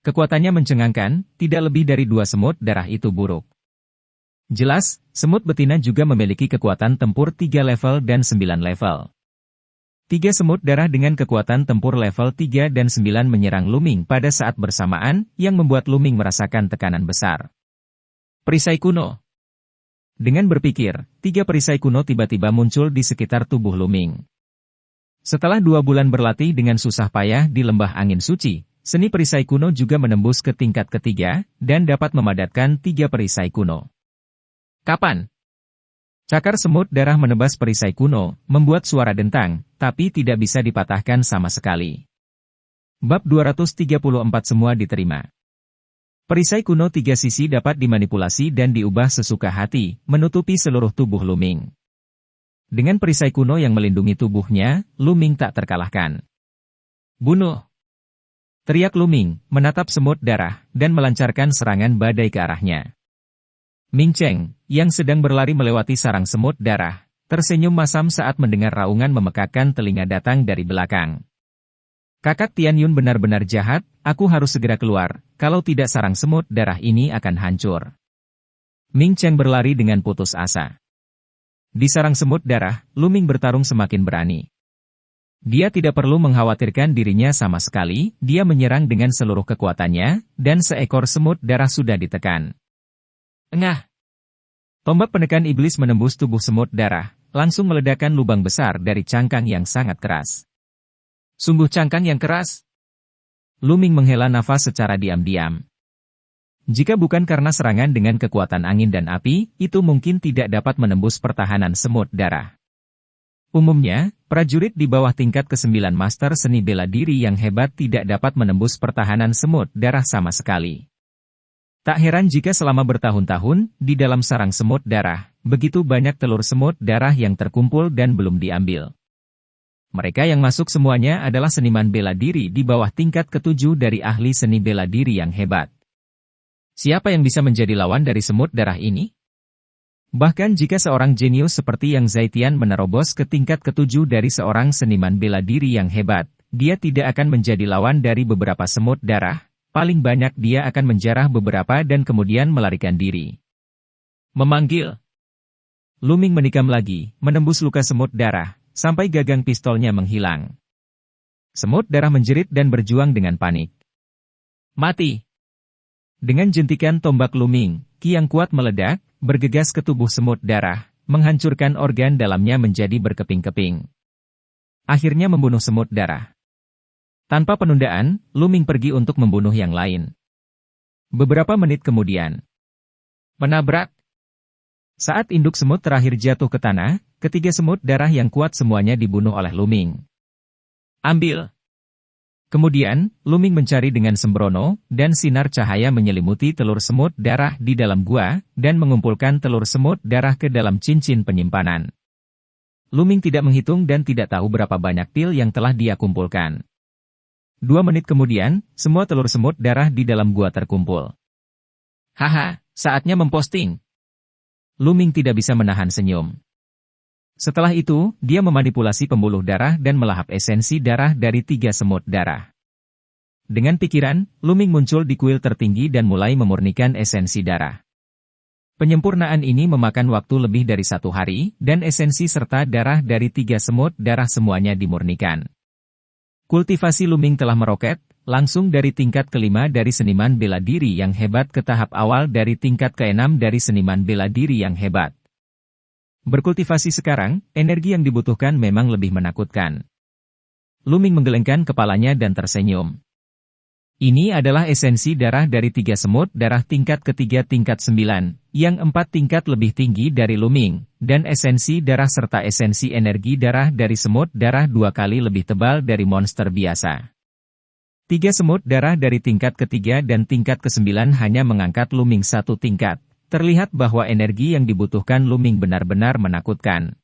Speaker 1: Kekuatannya mencengangkan, tidak lebih dari dua semut darah itu buruk. Jelas, semut betina juga memiliki kekuatan tempur 3 level dan 9 level. 3 semut darah dengan kekuatan tempur level 3 dan 9 menyerang Luming pada saat bersamaan, yang membuat Luming merasakan tekanan besar. Perisai kuno. Dengan berpikir, 3 perisai kuno tiba-tiba muncul di sekitar tubuh Luming. Setelah 2 bulan berlatih dengan susah payah di lembah angin suci, seni perisai kuno juga menembus ke tingkat ketiga, dan dapat memadatkan 3 perisai kuno. Kapan? Cakar semut darah menebas perisai kuno, membuat suara dentang, tapi tidak bisa dipatahkan sama sekali. Bab 234 semua diterima. Perisai kuno 3 sisi dapat dimanipulasi dan diubah sesuka hati, menutupi seluruh tubuh Luming. Dengan perisai kuno yang melindungi tubuhnya, Luming tak terkalahkan. Bunuh! Teriak Luming, menatap semut darah, dan melancarkan serangan badai ke arahnya. Ming Chen, yang sedang berlari melewati sarang semut darah, tersenyum masam saat mendengar raungan memekakkan telinga datang dari belakang. Kakak Tian Yun benar-benar jahat, aku harus segera keluar, kalau tidak sarang semut darah ini akan hancur. Ming Chen berlari dengan putus asa. Di sarang semut darah, Luming bertarung semakin berani. Dia tidak perlu mengkhawatirkan dirinya sama sekali, dia menyerang dengan seluruh kekuatannya, dan seekor semut darah sudah ditekan. Engah! Tombak penekan iblis menembus tubuh semut darah, langsung meledakkan lubang besar dari cangkang yang sangat keras. Sungguh cangkang yang keras. Luming menghela nafas secara diam-diam. Jika bukan karena serangan dengan kekuatan angin dan api, itu mungkin tidak dapat menembus pertahanan semut darah. Umumnya, prajurit di bawah tingkat ke-9 master seni bela diri yang hebat tidak dapat menembus pertahanan semut darah sama sekali. Tak heran jika selama bertahun-tahun, di dalam sarang semut darah, begitu banyak telur semut darah yang terkumpul dan belum diambil. Mereka yang masuk semuanya adalah seniman bela diri di bawah tingkat ke-7 dari ahli seni bela diri yang hebat. Siapa yang bisa menjadi lawan dari semut darah ini? Bahkan jika seorang jenius seperti Yang Zaitian menerobos ke tingkat ke-7 dari seorang seniman bela diri yang hebat, dia tidak akan menjadi lawan dari beberapa semut darah, paling banyak dia akan menjarah beberapa dan kemudian melarikan diri. Memanggil. Luming menikam lagi, menembus luka semut darah, sampai gagang pistolnya menghilang. Semut darah menjerit dan berjuang dengan panik. Mati! Dengan jentikan tombak Luming, ki yang kuat meledak, bergegas ke tubuh semut darah, menghancurkan organ dalamnya menjadi berkeping-keping. Akhirnya membunuh semut darah. Tanpa penundaan, Luming pergi untuk membunuh yang lain. Beberapa menit kemudian, menabrak. Saat induk semut terakhir jatuh ke tanah, ketiga semut darah yang kuat semuanya dibunuh oleh Luming. Ambil. Kemudian, Luming mencari dengan sembrono, dan sinar cahaya menyelimuti telur semut darah di dalam gua, dan mengumpulkan telur semut darah ke dalam cincin penyimpanan. Luming tidak menghitung dan tidak tahu berapa banyak pil yang telah dia kumpulkan. 2 menit kemudian, semua telur semut darah di dalam gua terkumpul. Haha, saatnya memposting. Luming tidak bisa menahan senyum. Setelah itu, dia memanipulasi pembuluh darah dan melahap esensi darah dari 3 semut darah. Dengan pikiran, Luming muncul di kuil tertinggi dan mulai memurnikan esensi darah. Penyempurnaan ini memakan waktu lebih dari 1 hari, dan esensi serta darah dari 3 semut darah semuanya dimurnikan. Kultivasi Luming telah meroket, langsung dari tingkat ke-5 dari seniman bela diri yang hebat ke tahap awal dari tingkat ke-6 dari seniman bela diri yang hebat. Berkultivasi sekarang, energi yang dibutuhkan memang lebih menakutkan. Luming menggelengkan kepalanya dan tersenyum. Ini adalah esensi darah dari 3 semut darah tingkat ketiga tingkat 9, yang 4 tingkat lebih tinggi dari Luming, dan esensi darah serta esensi energi darah dari semut darah 2 kali lebih tebal dari monster biasa. 3 semut darah dari tingkat ketiga dan tingkat ke-9 hanya mengangkat Luming 1 tingkat. Terlihat bahwa energi yang dibutuhkan Luming benar-benar menakutkan.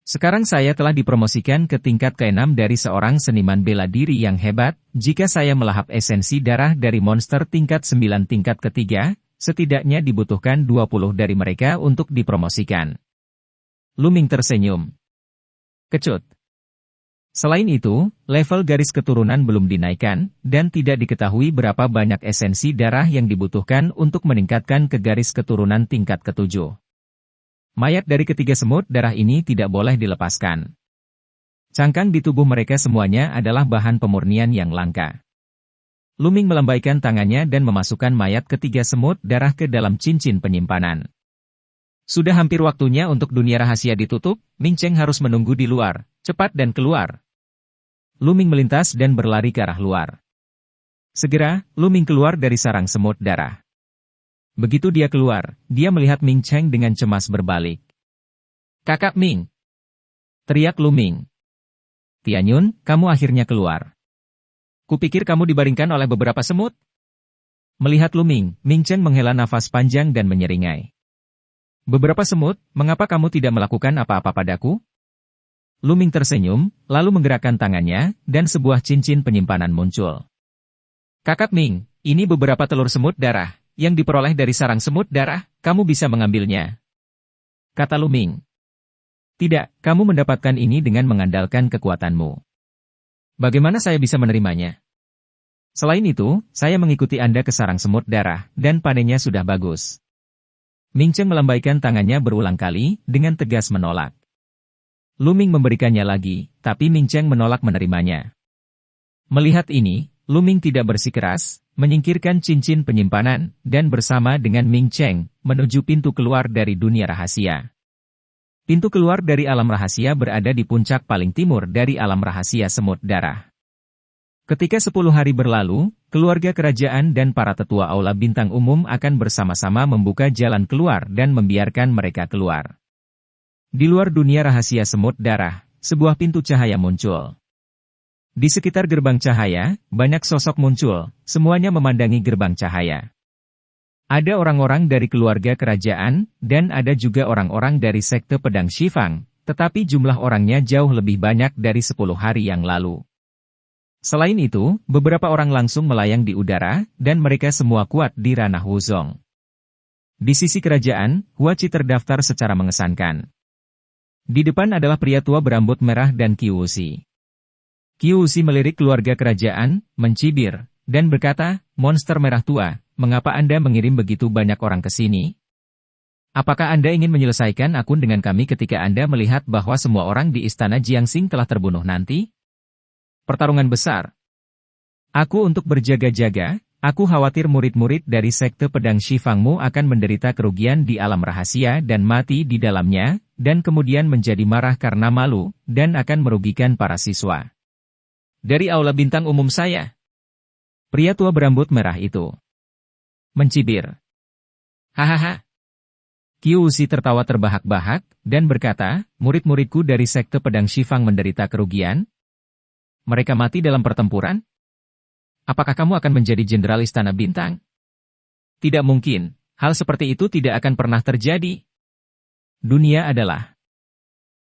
Speaker 1: Sekarang saya telah dipromosikan ke tingkat ke-6 dari seorang seniman bela diri yang hebat. Jika saya melahap esensi darah dari monster tingkat 9 tingkat ketiga, setidaknya dibutuhkan 20 dari mereka untuk dipromosikan. Luming tersenyum. Kecut. Selain itu, level garis keturunan belum dinaikkan, dan tidak diketahui berapa banyak esensi darah yang dibutuhkan untuk meningkatkan ke garis keturunan tingkat ke-7. Mayat dari ketiga semut darah ini tidak boleh dilepaskan. Cangkang di tubuh mereka semuanya adalah bahan pemurnian yang langka. Luming melambaikan tangannya dan memasukkan mayat ketiga semut darah ke dalam cincin penyimpanan. Sudah hampir waktunya untuk dunia rahasia ditutup, Ming Cheng harus menunggu di luar. Cepat dan keluar. Luming melintas dan berlari ke arah luar. Segera, Luming keluar dari sarang semut darah. Begitu dia keluar, dia melihat Ming Cheng dengan cemas berbalik. Kakak Ming! Teriak Luming. Tianyun, kamu akhirnya keluar. Kupikir kamu dibaringkan oleh beberapa semut. Melihat Luming, Ming Cheng menghela nafas panjang dan menyeringai. Beberapa semut, mengapa kamu tidak melakukan apa-apa padaku? Luming tersenyum, lalu menggerakkan tangannya, dan sebuah cincin penyimpanan muncul. Kakak Ming, ini beberapa telur semut darah, yang diperoleh dari sarang semut darah, kamu bisa mengambilnya. Kata Luming. Tidak, kamu mendapatkan ini dengan mengandalkan kekuatanmu. Bagaimana saya bisa menerimanya? Selain itu, saya mengikuti Anda ke sarang semut darah, dan panennya sudah bagus. Ming Cheng melambaikan tangannya berulang kali, dengan tegas menolak. Luming memberikannya lagi, tapi Ming Cheng menolak menerimanya. Melihat ini, Luming tidak bersikeras, menyingkirkan cincin penyimpanan, dan bersama dengan Ming Cheng, menuju pintu keluar dari dunia rahasia. Pintu keluar dari alam rahasia berada di puncak paling timur dari alam rahasia semut darah. Ketika 10 hari berlalu, keluarga kerajaan dan para tetua aula bintang umum akan bersama-sama membuka jalan keluar dan membiarkan mereka keluar. Di luar dunia rahasia semut darah, sebuah pintu cahaya muncul. Di sekitar gerbang cahaya, banyak sosok muncul, semuanya memandangi gerbang cahaya. Ada orang-orang dari keluarga kerajaan, dan ada juga orang-orang dari sekte pedang Shifang, tetapi jumlah orangnya jauh lebih banyak dari 10 hari yang lalu. Selain itu, beberapa orang langsung melayang di udara, dan mereka semua kuat di ranah Wuzong. Di sisi kerajaan, Huachi terdaftar secara mengesankan. Di depan adalah pria tua berambut merah dan Qiusi. Qiusi melirik keluarga kerajaan, mencibir, dan berkata, monster merah tua, mengapa Anda mengirim begitu banyak orang ke sini? Apakah Anda ingin menyelesaikan akun dengan kami ketika Anda melihat bahwa semua orang di istana Jiangxing telah terbunuh nanti? Pertarungan besar. Aku untuk berjaga-jaga, aku khawatir murid-murid dari sekte pedang Shifangmu akan menderita kerugian di alam rahasia dan mati di dalamnya, dan kemudian menjadi marah karena malu, dan akan merugikan para siswa. Dari aula bintang umum saya. Pria tua berambut merah itu mencibir. Hahaha. Qiuzi tertawa terbahak-bahak, dan berkata, murid-muridku dari sekte pedang Shifang menderita kerugian? Mereka mati dalam pertempuran? Apakah kamu akan menjadi jenderal istana bintang? Tidak mungkin, hal seperti itu tidak akan pernah terjadi. Dunia adalah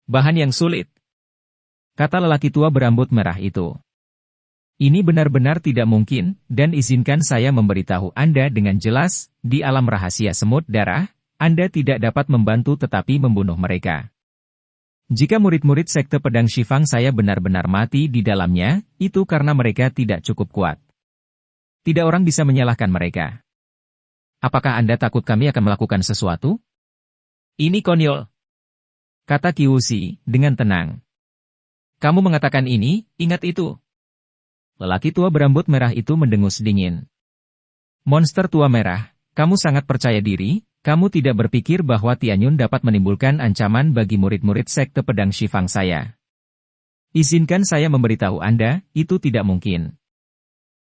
Speaker 1: bahan yang sulit, kata lelaki tua berambut merah itu. Ini benar-benar tidak mungkin, dan izinkan saya memberitahu Anda dengan jelas, di alam rahasia semut darah, Anda tidak dapat membantu tetapi membunuh mereka. Jika murid-murid sekte pedang Shifang saya benar-benar mati di dalamnya, itu karena mereka tidak cukup kuat. Tidak orang bisa menyalahkan mereka. Apakah Anda takut kami akan melakukan sesuatu? Ini konyol, kata Qiuzi dengan tenang. Kamu mengatakan ini, ingat itu. Lelaki tua berambut merah itu mendengus dingin. Monster tua merah, kamu sangat percaya diri, kamu tidak berpikir bahwa Tianyun dapat menimbulkan ancaman bagi murid-murid sekte pedang Shifang saya. Izinkan saya memberitahu Anda, itu tidak mungkin.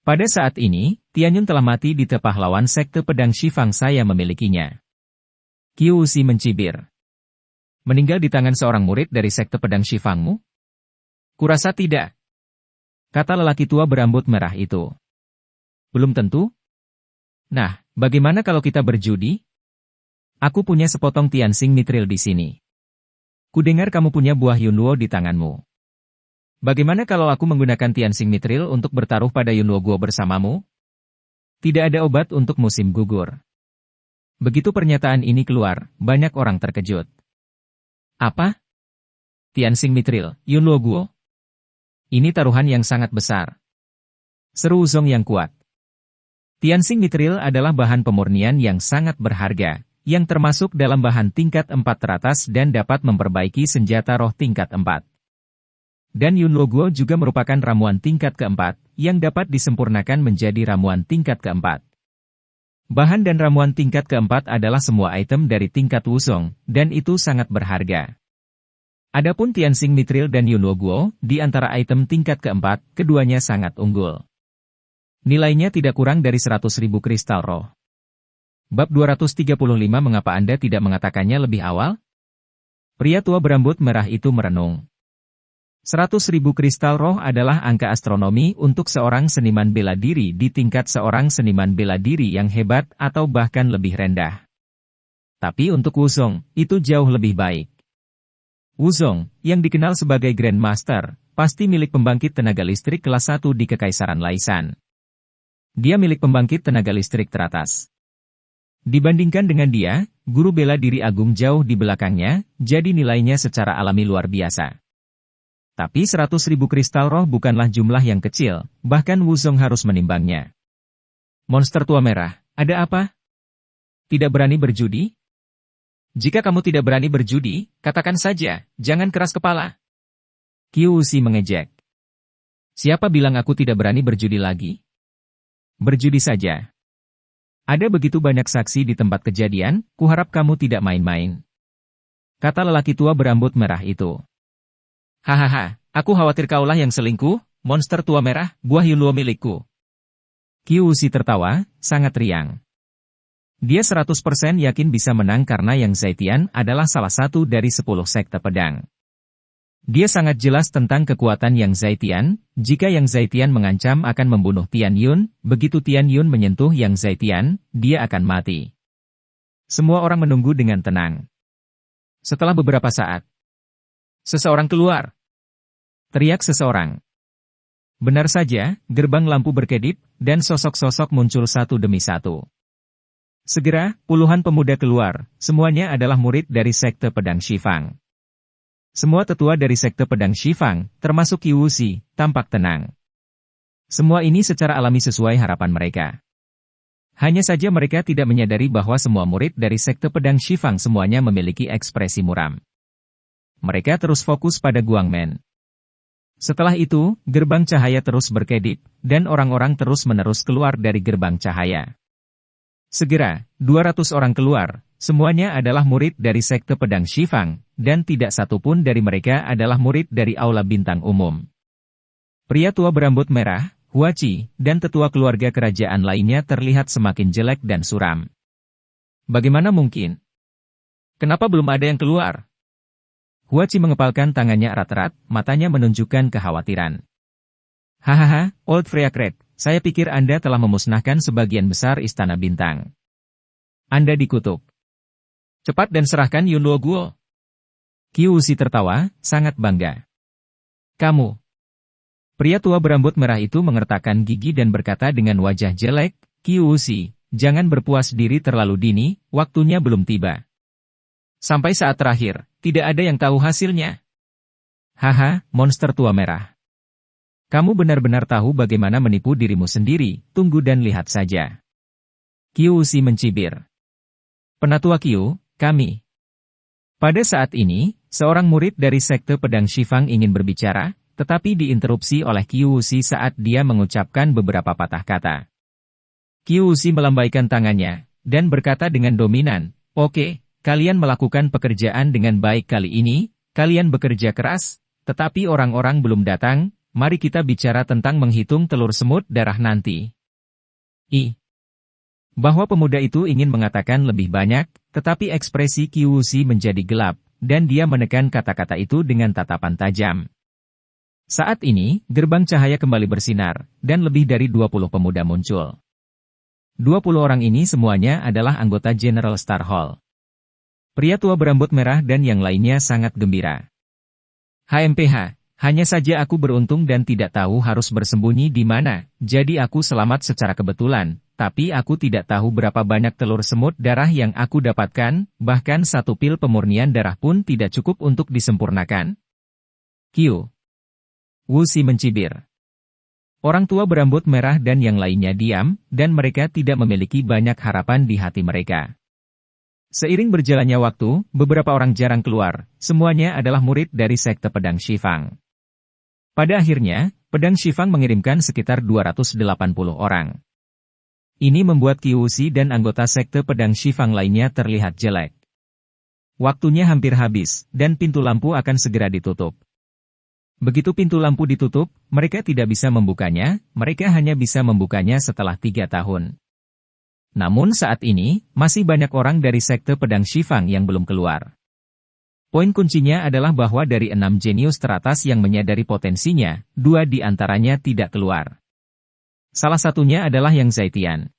Speaker 1: Pada saat ini, Tianyun telah mati di tepah lawan sekte pedang Shifang saya memilikinya. Qiuzi mencibir. Meninggal di tangan seorang murid dari sekte pedang Shifangmu? Kurasa tidak, kata lelaki tua berambut merah itu. Belum tentu? Nah, bagaimana kalau kita berjudi? Aku punya sepotong Tianxing Mithril di sini. Kudengar kamu punya buah Yunluo di tanganmu. Bagaimana kalau aku menggunakan Tianxing Mithril untuk bertaruh pada Yunluo Guo bersamamu? Tidak ada obat untuk musim gugur. Begitu pernyataan ini keluar, banyak orang terkejut. Apa? Tianxing Mithril, Yunluo Guo? Ini taruhan yang sangat besar. Seru Wuzong yang kuat. Tianxing Mithril adalah bahan pemurnian yang sangat berharga, yang termasuk dalam bahan tingkat 4 teratas dan dapat memperbaiki senjata roh tingkat 4. Dan Yunluo Guo juga merupakan ramuan tingkat keempat, yang dapat disempurnakan menjadi ramuan tingkat keempat. Bahan dan ramuan tingkat keempat adalah semua item dari tingkat Wuzong, dan itu sangat berharga. Adapun Tianxing Mithril dan Yunluo Guo, di antara item tingkat keempat, keduanya sangat unggul. Nilainya tidak kurang dari 100.000 kristal roh. Bab 235 Mengapa Anda tidak mengatakannya lebih awal? Pria tua berambut merah itu merenung. 100.000 kristal roh adalah angka astronomi untuk seorang seniman bela diri di tingkat seorang seniman bela diri yang hebat atau bahkan lebih rendah. Tapi untuk Wuzong, itu jauh lebih baik. Wuzong, yang dikenal sebagai Grandmaster, pasti milik pembangkit tenaga listrik kelas 1 di Kekaisaran Laisan. Dia milik pembangkit tenaga listrik teratas. Dibandingkan dengan dia, guru bela diri agung jauh di belakangnya, jadi nilainya secara alami luar biasa. Tapi 100.000 kristal roh bukanlah jumlah yang kecil, bahkan Wuzong harus menimbangnya. Monster tua merah, ada apa? Tidak berani berjudi? Jika kamu tidak berani berjudi, katakan saja, jangan keras kepala. Qiuzi mengejek. Siapa bilang aku tidak berani berjudi lagi? Berjudi saja. Ada begitu banyak saksi di tempat kejadian, kuharap kamu tidak main-main. Kata lelaki tua berambut merah itu. Hahaha, aku khawatir kaulah yang selingkuh, monster tua merah, buah Yunluo milikku. Qiuzi tertawa, sangat riang. Dia 100% yakin bisa menang karena Yang Zaitian adalah salah satu dari 10 sekte pedang. Dia sangat jelas tentang kekuatan Yang Zaitian, jika Yang Zaitian mengancam akan membunuh Tian Yun, begitu Tian Yun menyentuh Yang Zaitian, dia akan mati. Semua orang menunggu dengan tenang. Setelah beberapa saat, seseorang keluar. Teriak seseorang. Benar saja, gerbang lampu berkedip, dan sosok-sosok muncul satu demi satu. Segera, puluhan pemuda keluar, semuanya adalah murid dari sekte pedang Shifang. Semua tetua dari sekte pedang Shifang, termasuk Qiuzi, tampak tenang. Semua ini secara alami sesuai harapan mereka. Hanya saja mereka tidak menyadari bahwa semua murid dari sekte pedang Shifang semuanya memiliki ekspresi muram. Mereka terus fokus pada Guangmen. Setelah itu, gerbang cahaya terus berkedip, dan orang-orang terus-menerus keluar dari gerbang cahaya. Segera, 200 orang keluar, semuanya adalah murid dari sekte pedang Shifang, dan tidak satu pun dari mereka adalah murid dari aula bintang umum. Pria tua berambut merah, Huachi, dan tetua keluarga kerajaan lainnya terlihat semakin jelek dan suram. Bagaimana mungkin? Kenapa belum ada yang keluar? Huachi mengepalkan tangannya erat-erat, matanya menunjukkan kekhawatiran. Hahaha, Old Freakred, saya pikir Anda telah memusnahkan sebagian besar istana bintang. Anda dikutuk. Cepat dan serahkan Yun Luo Guo. Qiuxi tertawa, sangat bangga. Kamu. Pria tua berambut merah itu mengertakkan gigi dan berkata dengan wajah jelek, Qiuxi, jangan berpuas diri terlalu dini, waktunya belum tiba. Sampai saat terakhir, tidak ada yang tahu hasilnya. Haha, monster tua merah. Kamu benar-benar tahu bagaimana menipu dirimu sendiri, tunggu dan lihat saja. Qiuxi mencibir. Penatua Qiu, kami. Pada saat ini, seorang murid dari sekte pedang Shifang ingin berbicara, tetapi diinterupsi oleh Qiuxi saat dia mengucapkan beberapa patah kata. Qiuxi melambaikan tangannya, dan berkata dengan dominan, Oke, kalian melakukan pekerjaan dengan baik kali ini, kalian bekerja keras, tetapi orang-orang belum datang, mari kita bicara tentang menghitung telur semut darah nanti. Bahwa pemuda itu ingin mengatakan lebih banyak, tetapi ekspresi Qiuxi menjadi gelap, dan dia menekan kata-kata itu dengan tatapan tajam. Saat ini, gerbang cahaya kembali bersinar, dan lebih dari 20 pemuda muncul. 20 orang ini semuanya adalah anggota General Star Hall. Pria tua berambut merah dan yang lainnya sangat gembira. HMPH, hanya saja aku beruntung dan tidak tahu harus bersembunyi di mana, jadi aku selamat secara kebetulan, tapi aku tidak tahu berapa banyak telur semut darah yang aku dapatkan, bahkan satu pil pemurnian darah pun tidak cukup untuk disempurnakan. Q. Wuxi mencibir. Orang tua berambut merah dan yang lainnya diam, dan mereka tidak memiliki banyak harapan di hati mereka. Seiring berjalannya waktu, beberapa orang jarang keluar, semuanya adalah murid dari sekte pedang Shifang. Pada akhirnya, pedang Shifang mengirimkan sekitar 280 orang. Ini membuat Qiuxi dan anggota sekte pedang Shifang lainnya terlihat jelek. Waktunya hampir habis, dan pintu lampu akan segera ditutup. Begitu pintu lampu ditutup, mereka tidak bisa membukanya, mereka hanya bisa membukanya setelah 3 tahun. Namun saat ini, masih banyak orang dari sekte pedang Shifang yang belum keluar. Poin kuncinya adalah bahwa dari 6 jenius teratas yang menyadari potensinya, 2 di antaranya tidak keluar. Salah satunya adalah Yang Zaitian.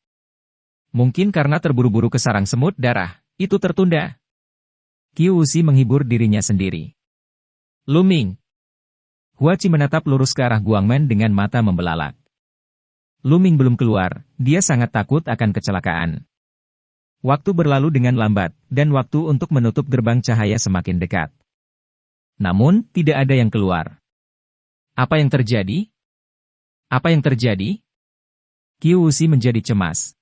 Speaker 1: Mungkin karena terburu-buru ke sarang semut darah, itu tertunda. Qiuxi menghibur dirinya sendiri. Luming. Huachi menatap lurus ke arah Guangmen dengan mata membelalak. Luming belum keluar, dia sangat takut akan kecelakaan. Waktu berlalu dengan lambat, dan waktu untuk menutup gerbang cahaya semakin dekat. Namun, tidak ada yang keluar. Apa yang terjadi? Apa yang terjadi? Qiuxi menjadi cemas.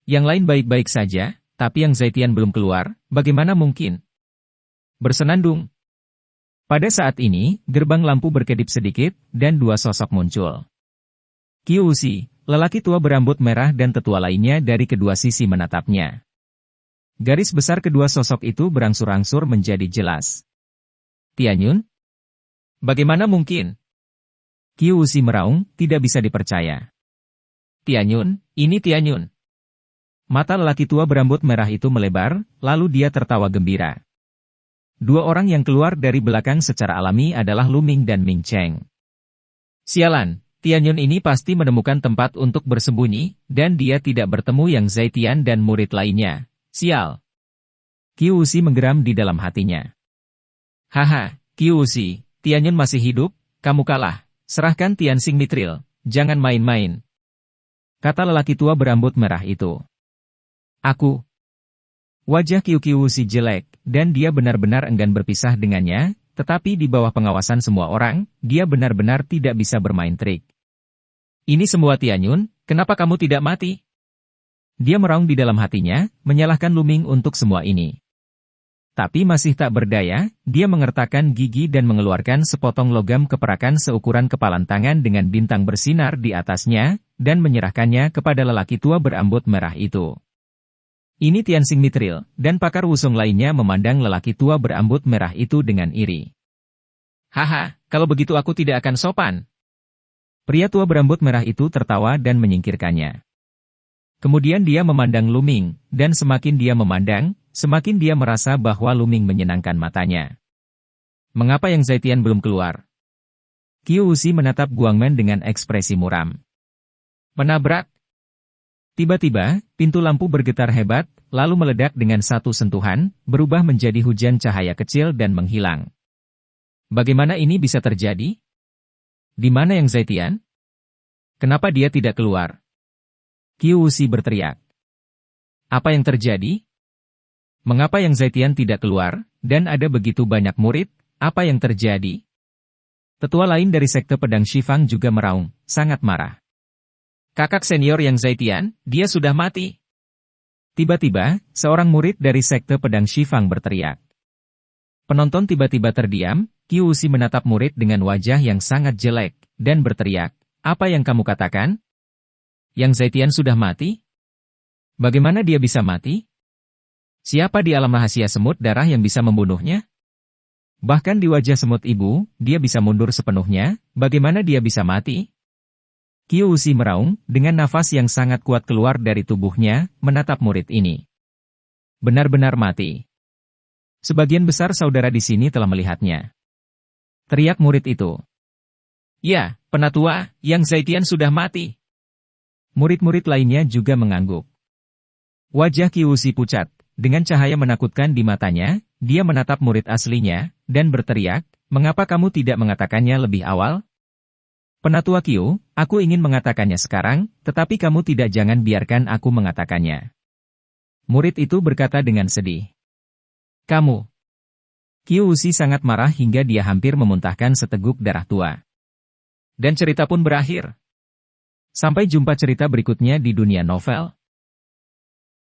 Speaker 1: Yang lain baik-baik saja, tapi Yang Zaitian belum keluar, bagaimana mungkin? Bersenandung. Pada saat ini, gerbang lampu berkedip sedikit, dan 2 sosok muncul. Qiuxi, lelaki tua berambut merah dan tetua lainnya dari kedua sisi menatapnya. Garis besar kedua sosok itu berangsur-angsur menjadi jelas. Tianyun? Bagaimana mungkin? Qiuxi meraung, tidak bisa dipercaya. Tianyun, ini Tianyun. Mata lelaki tua berambut merah itu melebar, lalu dia tertawa gembira. 2 orang yang keluar dari belakang secara alami adalah Luming dan Ming Cheng. Sialan, Tianyun ini pasti menemukan tempat untuk bersembunyi, dan dia tidak bertemu Yang Zaitian dan murid lainnya. Sial. Qiuxi menggeram di dalam hatinya. Haha, Qiuxi, Tianyun masih hidup, kamu kalah. Serahkan Tianxing Mithril, jangan main-main. Kata lelaki tua berambut merah itu. Aku. Wajah Qiuxi jelek, dan dia benar-benar enggan berpisah dengannya, tetapi di bawah pengawasan semua orang, dia benar-benar tidak bisa bermain trik. Ini semua Tianyun, kenapa kamu tidak mati? Dia meraung di dalam hatinya, menyalahkan Luming untuk semua ini. Tapi masih tak berdaya, dia mengertakkan gigi dan mengeluarkan sepotong logam keperakan seukuran kepalan tangan dengan bintang bersinar di atasnya, dan menyerahkannya kepada lelaki tua berambut merah itu. Ini Tianxing Mithril, dan pakar wusung lainnya memandang lelaki tua berambut merah itu dengan iri. Haha, kalau begitu aku tidak akan sopan. Pria tua berambut merah itu tertawa dan menyingkirkannya. Kemudian dia memandang Luming, dan semakin dia memandang, semakin dia merasa bahwa Luming menyenangkan matanya. Mengapa Yang Zaitian belum keluar? Qiu Wuxi menatap Guangmen dengan ekspresi muram. Menabrak. Tiba-tiba, pintu lampu bergetar hebat, lalu meledak dengan satu sentuhan, berubah menjadi hujan cahaya kecil dan menghilang. Bagaimana ini bisa terjadi? Di mana Yang Zaitian? Kenapa dia tidak keluar? Qiu Wuxi berteriak. Apa yang terjadi? Mengapa Yang Zaitian tidak keluar, dan ada begitu banyak murid, apa yang terjadi? Tetua lain dari sekte pedang Shifang juga meraung, sangat marah. Kakak senior Yang Zaitian, dia sudah mati. Tiba-tiba, seorang murid dari sekte pedang Shifang berteriak. Penonton tiba-tiba terdiam. Qiu Wuxi menatap murid dengan wajah yang sangat jelek, dan berteriak, apa yang kamu katakan? Yang Zaitian sudah mati? Bagaimana dia bisa mati? Siapa di alam rahasia semut darah yang bisa membunuhnya? Bahkan di wajah semut ibu, dia bisa mundur sepenuhnya, bagaimana dia bisa mati? Qiu Wuxi meraung, dengan nafas yang sangat kuat keluar dari tubuhnya, menatap murid ini. Benar-benar mati. Sebagian besar saudara di sini telah melihatnya. Teriak murid itu. Ya, penatua, Yang Zaitian sudah mati. Murid-murid lainnya juga mengangguk. Wajah Qiu Wuxi pucat, dengan cahaya menakutkan di matanya, dia menatap murid aslinya, dan berteriak, mengapa kamu tidak mengatakannya lebih awal? Penatua Qiu, aku ingin mengatakannya sekarang, tetapi kamu tidak jangan biarkan aku mengatakannya. Murid itu berkata dengan sedih. Kamu. Qiu Wuxi sangat marah hingga dia hampir memuntahkan seteguk darah tua. Dan cerita pun berakhir. Sampai jumpa cerita berikutnya di dunia novel.